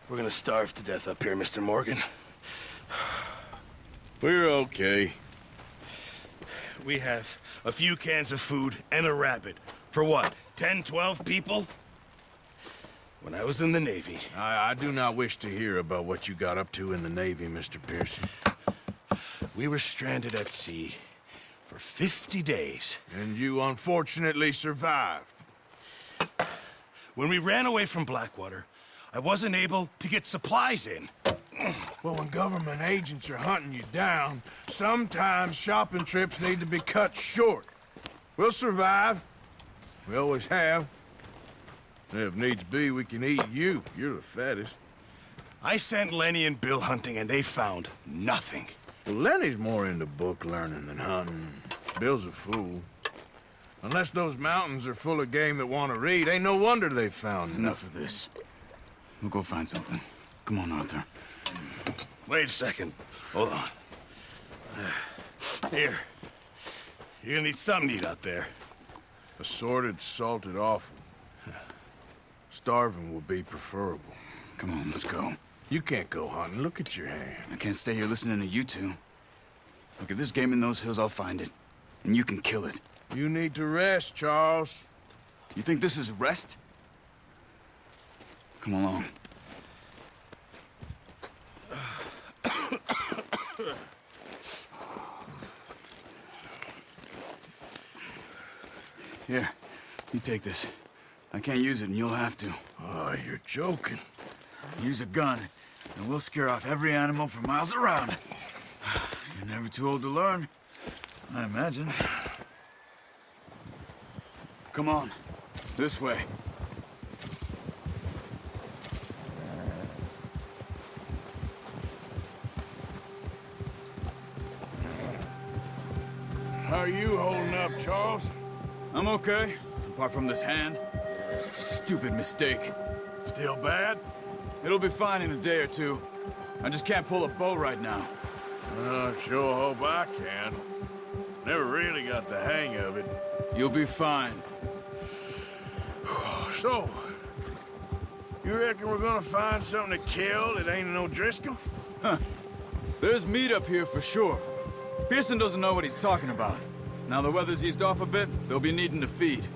We're gonna starve to death up here, Mr. Morgan. We're okay. We have a few cans of food and a rabbit. For what, 10, 12 people? When I was in the Navy... I do not wish to hear about what you got up to in the Navy, Mr. Pearson. We were stranded at sea for 50 days. And you unfortunately survived. When we ran away from Blackwater, I wasn't able to get supplies in. Well, when government agents are hunting you down, sometimes shopping trips need to be cut short. We'll survive. We always have. If needs be, we can eat you. You're the fattest. I sent Lenny and Bill hunting, and they found nothing. Well, Lenny's more into book learning than hunting. Bill's a fool. Unless those mountains are full of game that want to read, ain't no wonder they found Enough of this. We'll go find something. Come on, Arthur. Wait a second. Hold on. Here. You're gonna need something to eat out there. Assorted, salted offal. Starving would be preferable. Come on, let's go. You can't go hunting. Look at your hand. I can't stay here listening to you two. Look, if there's game in those hills, I'll find it. And you can kill it. You need to rest, Charles. You think this is rest? Come along. Here, you take this. I can't use it, and you'll have to. Oh, you're joking. Use a gun, and we'll scare off every animal for miles around. You're never too old to learn, I imagine. Come on, this way. How are you holding up, Charles? I'm okay, apart from this hand. Stupid mistake. Still bad? It'll be fine in a day or two. I just can't pull a bow right now. I sure hope I can. Never really got the hang of it. You'll be fine. So, you reckon we're gonna find something to kill that ain't no Driscoll? There's meat up here for sure. Pearson doesn't know what he's talking about. Now the weather's eased off a bit, they'll be needing to feed.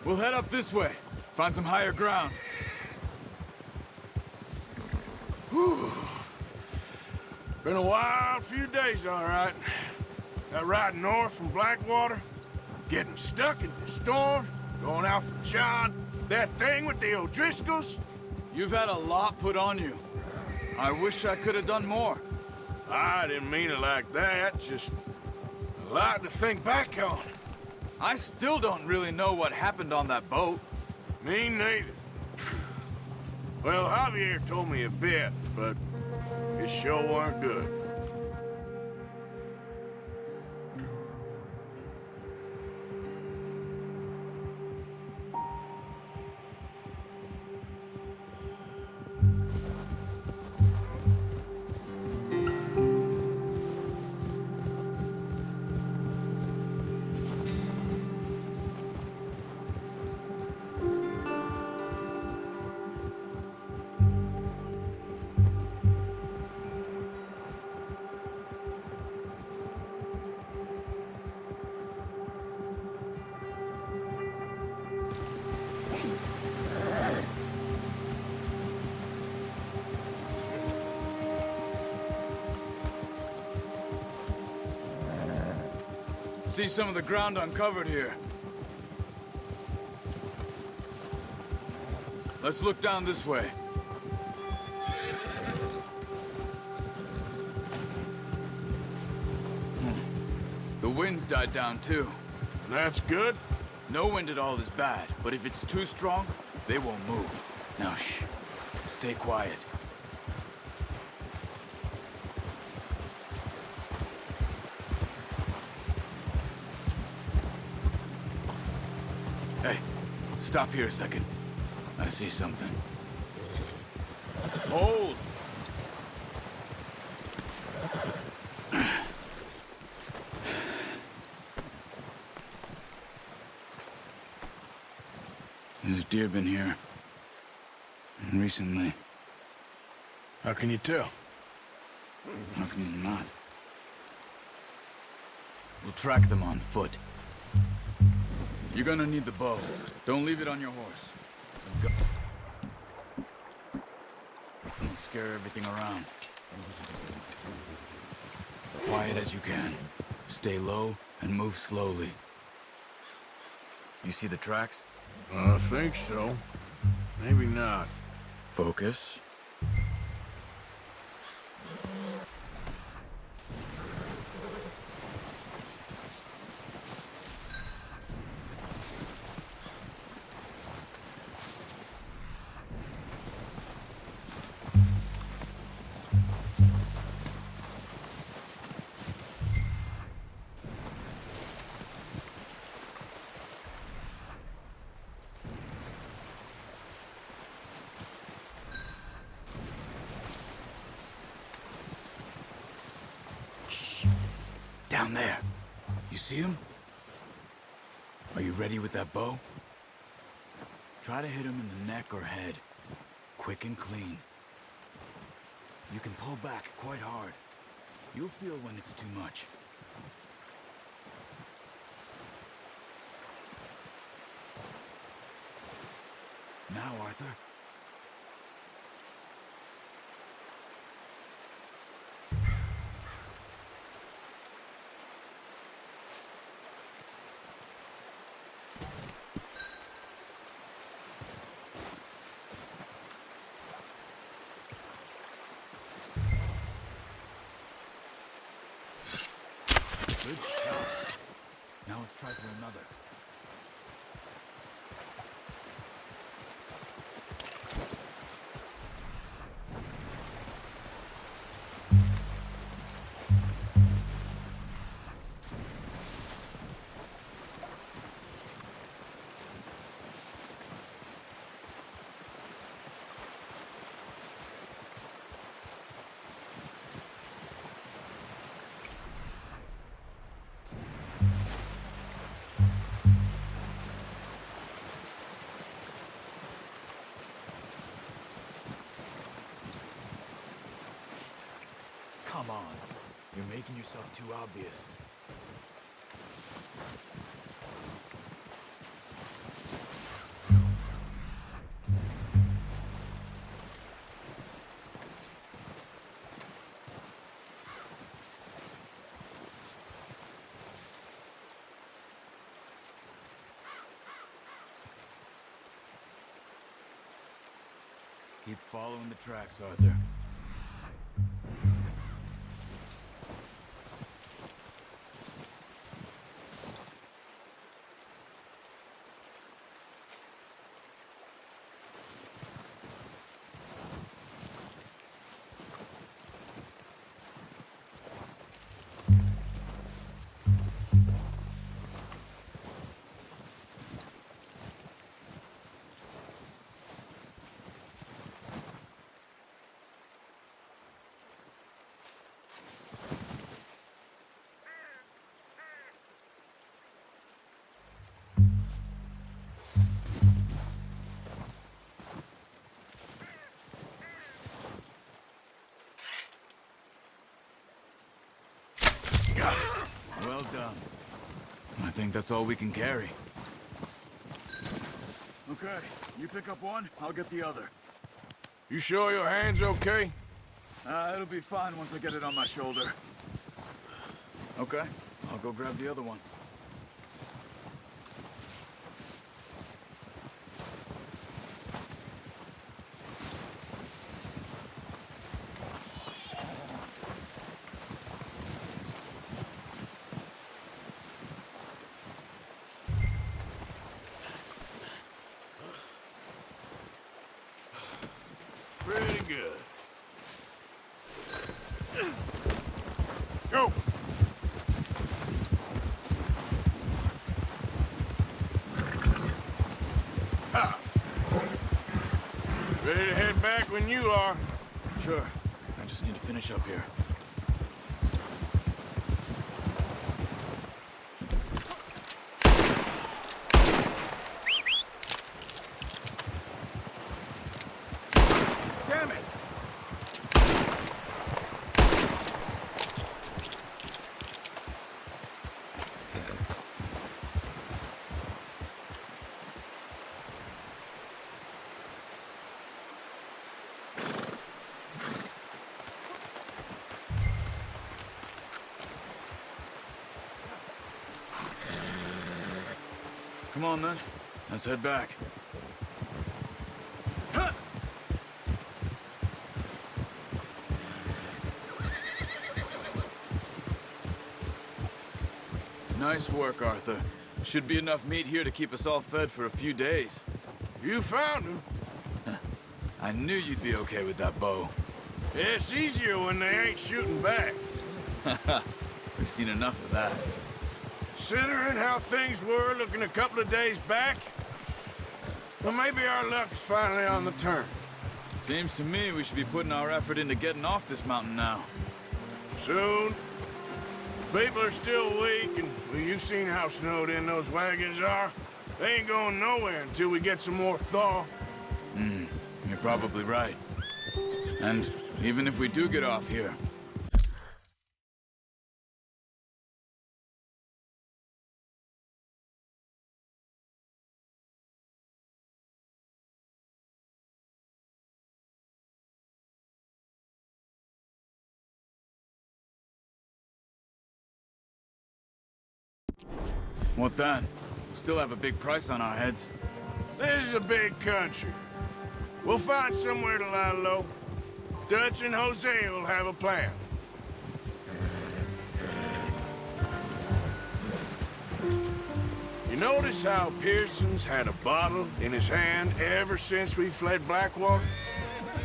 We'll head up this way. Find some higher ground. Whew. Been a wild few days, all right. That ride north from Blackwater, getting stuck in the storm, going out for John, that thing with the O'Driscolls. You've had a lot put on you. I wish I could have done more. I didn't mean it like that, just a lot to think back on. I still don't really know what happened on that boat. Me neither. Well, Javier told me a bit, but it sure weren't good. See some of the ground uncovered here. Let's look down this way. The wind's died down too. That's good. No wind at all is bad, but if it's too strong, they won't move. Now shh. Stay quiet. Hey, stop here a second. I see something. Hold. There's deer been here. And recently. How can you tell? How can you not? We'll track them on foot. You're gonna need the bow. Don't leave it on your horse. Don't scare everything around. Quiet as you can. Stay low and move slowly. You see the tracks? I think so. Maybe not. Focus. Down there. You see him? Are you ready with that bow? Try to hit him in the neck or head. Quick and clean. You can pull back quite hard. You'll feel when it's too much. Now, Arthur. Good shot. Now let's try for another. Come on. You're making yourself too obvious. Keep following the tracks, Arthur. Got it. Well done. I think that's all we can carry. Okay, you pick up one, I'll get the other. You sure your hand's okay? It'll be fine once I get it on my shoulder. Okay, I'll go grab the other one. Pretty good. Go! Ah. Ready to head back when you are. Sure. I just need to finish up here. Come on, then. Let's head back. Nice work, Arthur. Should be enough meat here to keep us all fed for a few days. You found him. I knew you'd be okay with that bow. It's easier when they ain't shooting back. We've seen enough of that. Considering how things were looking a couple of days back, well, maybe our luck is finally on the turn. Seems to me we should be putting our effort into getting off this mountain now. Soon. People are still weak, and well, you've seen how snowed in those wagons are. They ain't going nowhere until we get some more thaw. You're probably right. And even if we do get off here, what then? We still have a big price on our heads. This is a big country. We'll find somewhere to lie low. Dutch and Jose will have a plan. You notice how Pearson's had a bottle in his hand ever since we fled Blackwater?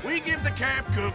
We give the camp cook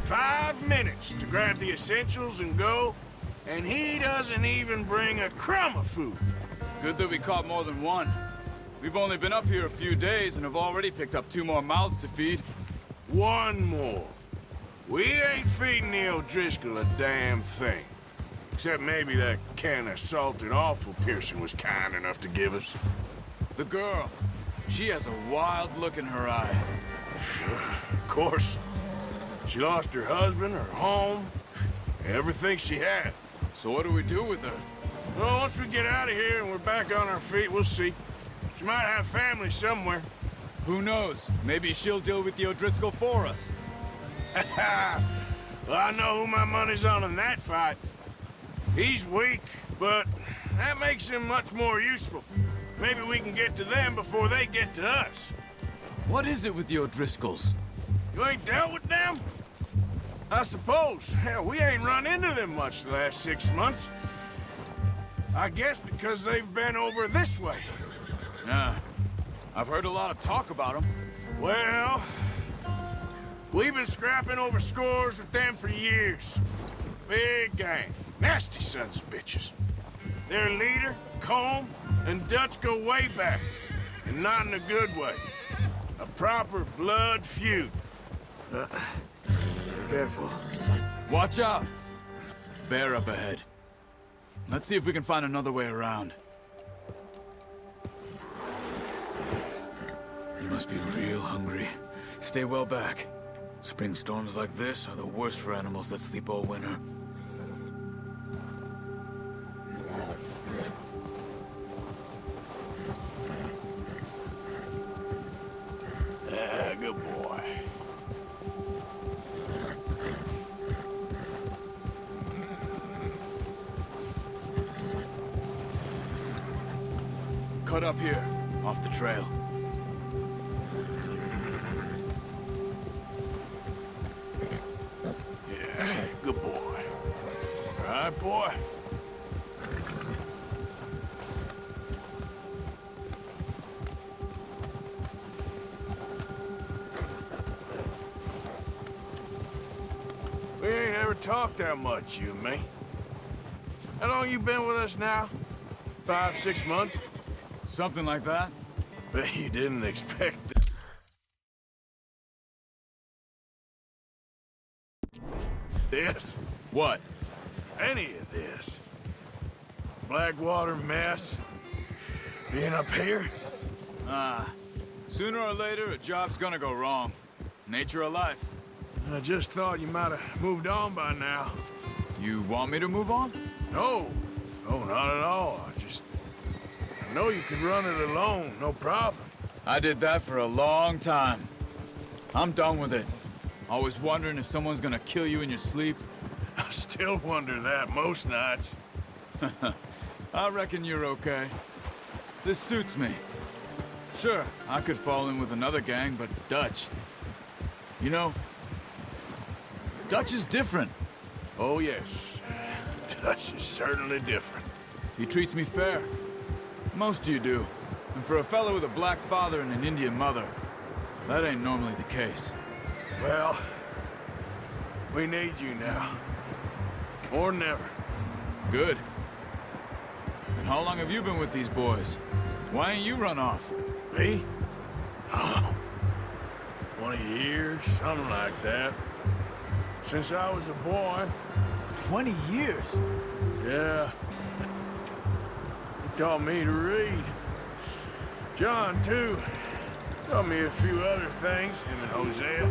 $5 minutes to grab the essentials and go, and he doesn't even bring a crumb of food. Good that we caught more than one. We've only been up here a few days and have already picked up 2 more mouths to feed. One more. We ain't feeding the O'Driscoll a damn thing. Except maybe that can of salted offal Pearson was kind enough to give us. The girl, she has a wild look in her eye. Of course. She lost her husband, her home, everything she had. So what do we do with her? Well, once we get out of here and we're back on our feet, we'll see. She might have family somewhere. Who knows? Maybe she'll deal with the O'Driscoll for us. Well, I know who my money's on in that fight. He's weak, but that makes him much more useful. Maybe we can get to them before they get to us. What is it with the O'Driscolls? You ain't dealt with them? I suppose. Hell, we ain't run into them much the last 6 months. I guess because they've been over this way. Yeah, I've heard a lot of talk about them. Well, we've been scrapping over scores with them for years. Big gang. Nasty sons of bitches. Their leader, Colm, and Dutch go way back. And not in a good way. A proper blood feud. Careful. Watch out! Bear up ahead. Let's see if we can find another way around. You must be real hungry. Stay well back. Spring storms like this are the worst for animals that sleep all winter. Good boy. Cut up here, off the trail. Yeah, good boy. right, boy. We ain't ever talked that much, you and me. How long you been with us now? 5, 6 months? Something like that? Bet you didn't expect this. What? Any of this. Blackwater mess. Being up here? Sooner or later, a job's gonna go wrong. Nature of life. I just thought you might have moved on by now. You want me to move on? No. No, not at all. I know you could run it alone, no problem. I did that for a long time. I'm done with it. Always wondering if someone's gonna kill you in your sleep. I still wonder that most nights. I reckon you're okay. This suits me. Sure, I could fall in with another gang, but Dutch... You know, Dutch is different. Oh, yes. Dutch is certainly different. He treats me fair. Most of you do. And for a fellow with a black father and an Indian mother, that ain't normally the case. Well, we need you now. More than ever. Good. And how long have you been with these boys? Why ain't you run off? Me? Oh, 20 years, something like that. Since I was a boy. 20 years? Yeah. He taught me to read. John, too. Taught me a few other things, him and Hosea.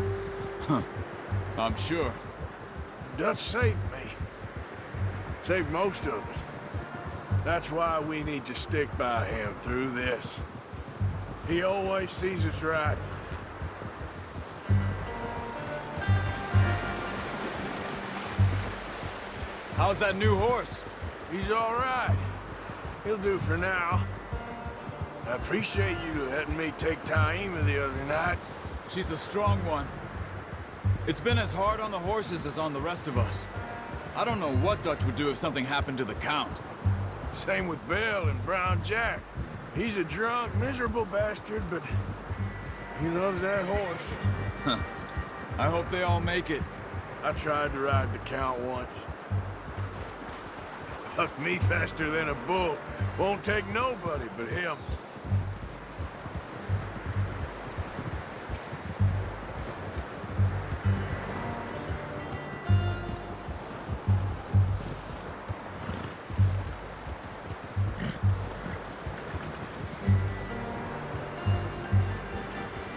I'm sure. Dutch saved me. Saved most of us. That's why we need to stick by him through this. He always sees us right. How's that new horse? He's all right. He'll do for now. I appreciate you letting me take Taima the other night. She's a strong one. It's been as hard on the horses as on the rest of us. I don't know what Dutch would do if something happened to the Count. Same with Bill and Brown Jack. He's a drunk, miserable bastard, but he loves that horse. I hope they all make it. I tried to ride the Count once. Bucked me faster than a bull. Won't take nobody but him.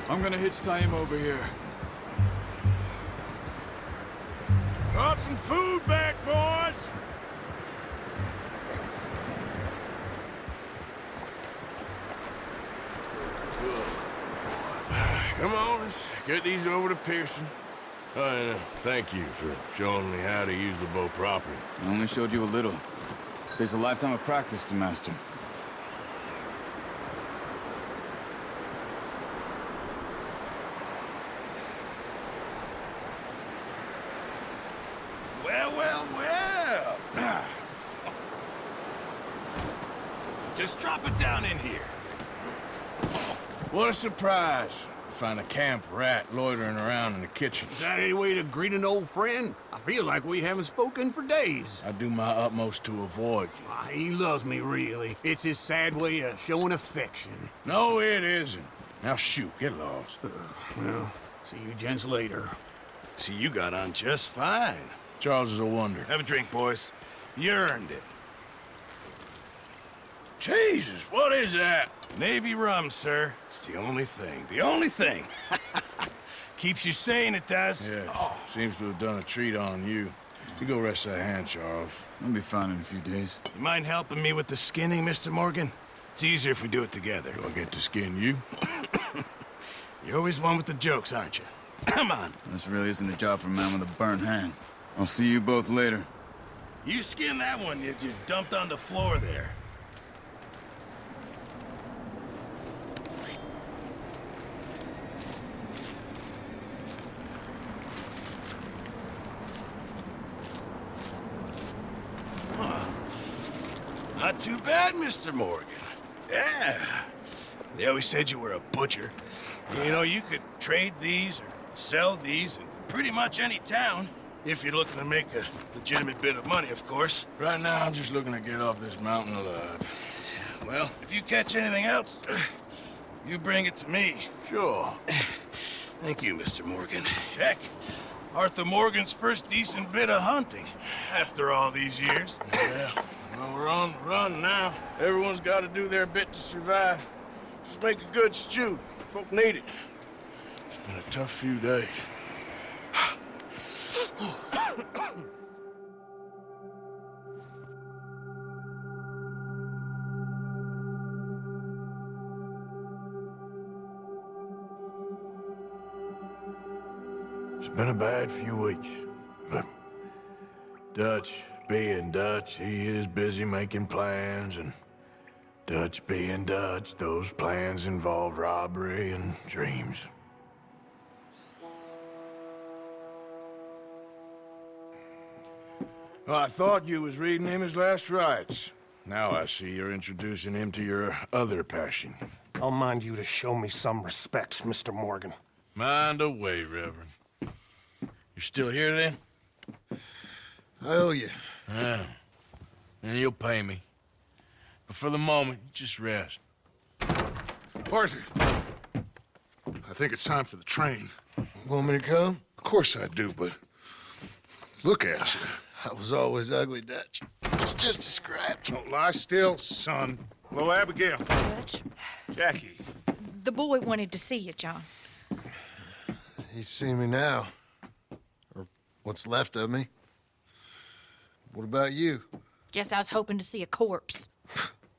I'm gonna hitch Taima over here. Brought some food back, boys! Come on, let's get these over to Pearson. And thank you for showing me how to use the bow properly. I only showed you a little. Takes a lifetime of practice to master. Well. Just drop it down in here. What a surprise. Find a camp rat loitering around in the kitchen. Is that any way to greet an old friend? I feel like we haven't spoken for days. I do my utmost to avoid you. He loves me, really. It's his sad way of showing affection. No, it isn't. Now shoot, get lost. Well, see you gents later. See, you got on just fine. Charles is a wonder. Have a drink, boys. You earned it. Jesus, what is that? Navy rum, sir. It's the only thing. The only thing. Keeps you sane, it does. Yes, seems to have done a treat on you. You go rest that hand, Charles. I'll be fine in a few days. You mind helping me with the skinning, Mr. Morgan? It's easier if we do it together. Do I get to skin you? You're always one with the jokes, aren't you? Come on. This really isn't a job for a man with a burnt hand. I'll see you both later. You skin that one you dumped on the floor there. Not too bad, Mr. Morgan. Yeah. They always said you were a butcher. You know, you could trade these or sell these in pretty much any town. If you're looking to make a legitimate bit of money, of course. Right now, I'm just looking to get off this mountain alive. Well, if you catch anything else, you bring it to me. Sure. Thank you, Mr. Morgan. Heck, Arthur Morgan's first decent bit of hunting after all these years. Yeah. Well, we're on the run now. Everyone's got to do their bit to survive. Just make a good stew. Folk need it. It's been a tough few days. It's been a bad few weeks, but Dutch being Dutch, he is busy making plans, and Dutch being Dutch, those plans involve robbery and dreams. Well, I thought you was reading him his last rites. Now I see you're introducing him to your other passion. I'll mind you to show me some respect, Mr. Morgan. Mind away, Reverend. You still here, then? I owe you. Yeah. And you'll pay me. But for the moment, just rest. Arthur, I think it's time for the train. Want me to come? Of course I do, but look at you. I was always ugly, Dutch. It's just a scratch. Don't lie still, son. Hello, Abigail. Dutch, Jackie. the boy wanted to see you, John. He's seen me now. Or what's left of me. What about you? Guess I was hoping to see a corpse.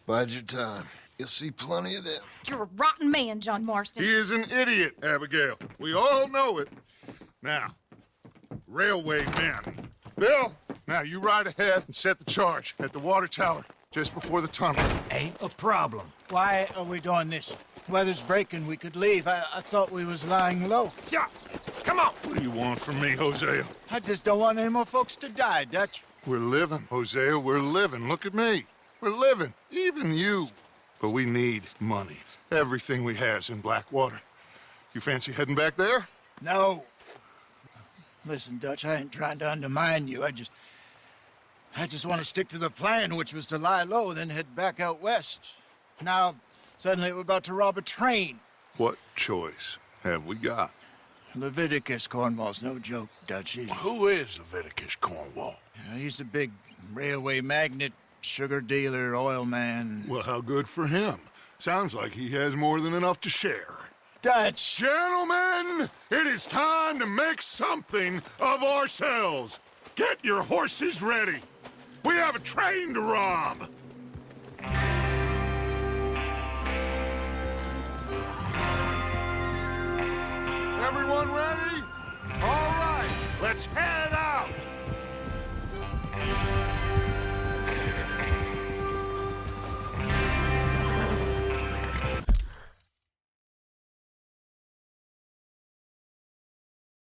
Bide your time. You'll see plenty of them. You're a rotten man, John Marston. He is an idiot, Abigail. We all know it. Now, railway men. Bill, now you ride ahead and set the charge at the water tower just before the tunnel. Ain't a problem. Why are we doing this? Weather's breaking. We could leave. I thought we was lying low. Yeah, come on. What do you want from me, Hosea? I just don't want any more folks to die, Dutch. We're living, Hosea. We're living. Look at me. We're living. Even you. But we need money. Everything we has in Blackwater. You fancy heading back there? No. Listen, Dutch, I ain't trying to undermine you. I just want to stick to the plan, which was to lie low, then head back out west. Now, suddenly we're about to rob a train. What choice have we got? Leviticus Cornwall's no joke, Dutch. Who is Leviticus Cornwall? He's a big railway magnate, sugar dealer, oil man. Well, how good for him. Sounds like he has more than enough to share. Dutch! Gentlemen, it is time to make something of ourselves. Get your horses ready. We have a train to rob. Everyone ready? All right, let's head out.